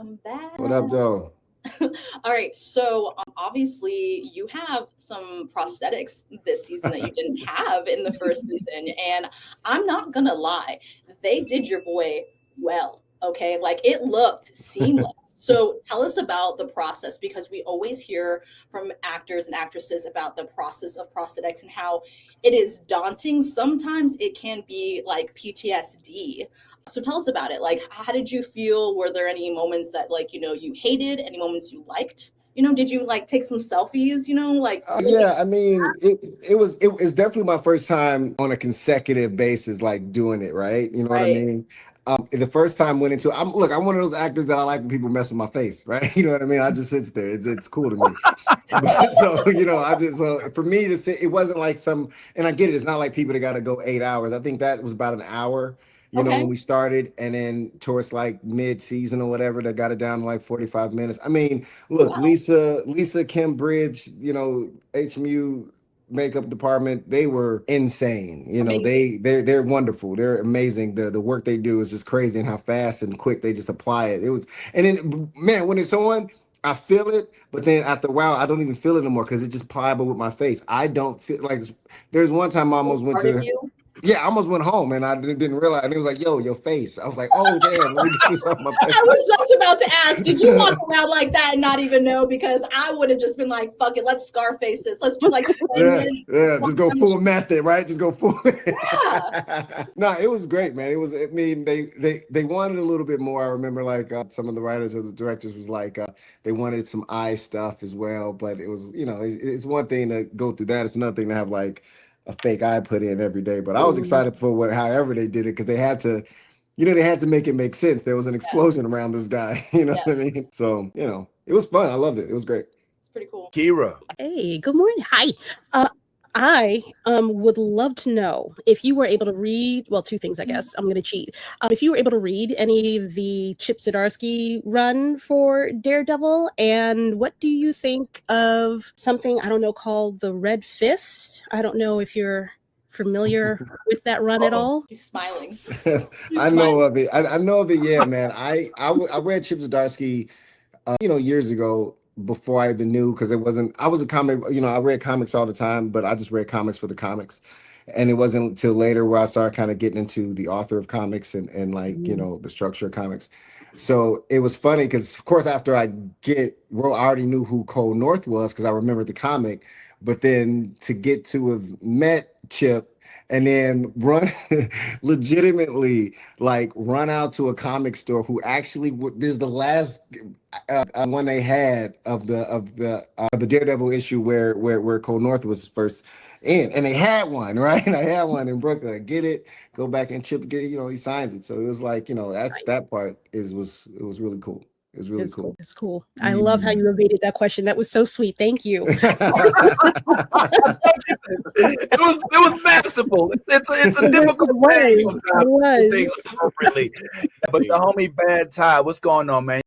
welcome back. What up, Joe? All right, so obviously you have some prosthetics this season that you didn't have in the first season, and I'm not gonna lie, they did your boy well. Okay, like it looked seamless. So tell us about the process because we always hear from actors and actresses about the process of prosthetics and how it is daunting. Sometimes it can be like PTSD. So tell us about it. Like, how did you feel? Were there any moments that, like, you hated? Any moments you liked? Did you like take some selfies? Like really? Yeah, I mean, it was definitely my first time on a consecutive basis, like doing it, right? You know what I Right. mean? The first time went into I'm one of those actors that I like when people mess with my face, right? You know what I mean? I just sits there. It's cool to me. But so I just so for me to say it wasn't like and I get it, it's not like people that gotta go 8 hours. I think that was about an hour, Okay. when we started, and then towards like mid-season or whatever, that got it down to like 45 minutes. I mean, look, Wow. Lisa Kim Bridge, HMU makeup department, they were insane. Amazing. They're wonderful. They're amazing. The work they do is just crazy, and how fast and quick they just apply it. And then, man, when it's on, I feel it, but then after a while, I don't even feel it anymore because it's just pliable with my face. I don't feel like there's one time I Was almost went part of to you. yeah, I almost went home and I didn't realize. And it was like, yo, your face. I was like, oh, damn, let me get this off my I face. was just about to ask, did you walk around like that and not even know? Because I would have just been like, fuck it, let's Scarface this. Let's do like 10 Yeah, minutes. yeah, just go full method, right? Just go full. Yeah. No, it was great, man. I mean, they wanted a little bit more. I remember like some of the writers or the directors was like, they wanted some eye stuff as well. But it was, it's one thing to go through that. It's another thing to have like a fake eye put in every day. But I was Mhm. excited for however they did it because they had to. They had to make it make sense. There was an Yes. explosion around this guy. You know what I Yes. mean? So, it was fun. I loved it. It was great. It's pretty cool. Kira. Hey, good morning. Hi. I would love to know if you were able to read, well, two things, I guess. I'm going to cheat. If you were able to read any of the Chip Zdarsky run for Daredevil, and what do you think of something, I don't know, called the Red Fist? I don't know if you're familiar with that run at all. He's smiling. I know of it. I know of it. Yeah, man. I read Chip Zdarsky, years ago before I even knew because it wasn't. I was a comic. I read comics all the time, but I just read comics for the comics, and it wasn't until later where I started kind of getting into the author of comics and like the structure of comics. So it was funny because of course after I already knew who Cole North was because I remembered the comic, but then to get to have met Chip and then run legitimately like run out to a comic store who actually this is the last one they had of the Daredevil issue where Cole North was first in, and they had one right. And I had one in Brooklyn. I get it. Go back and Chip get it. He signs it. So it was like that part was really cool. It was really It's cool. cool. It's cool. I love how you evaded that question. That was so sweet. Thank you. It was masterful. It's a difficult It thing was. sometimes It to do was. things appropriately. But the homie Bad Ty, what's going on, man?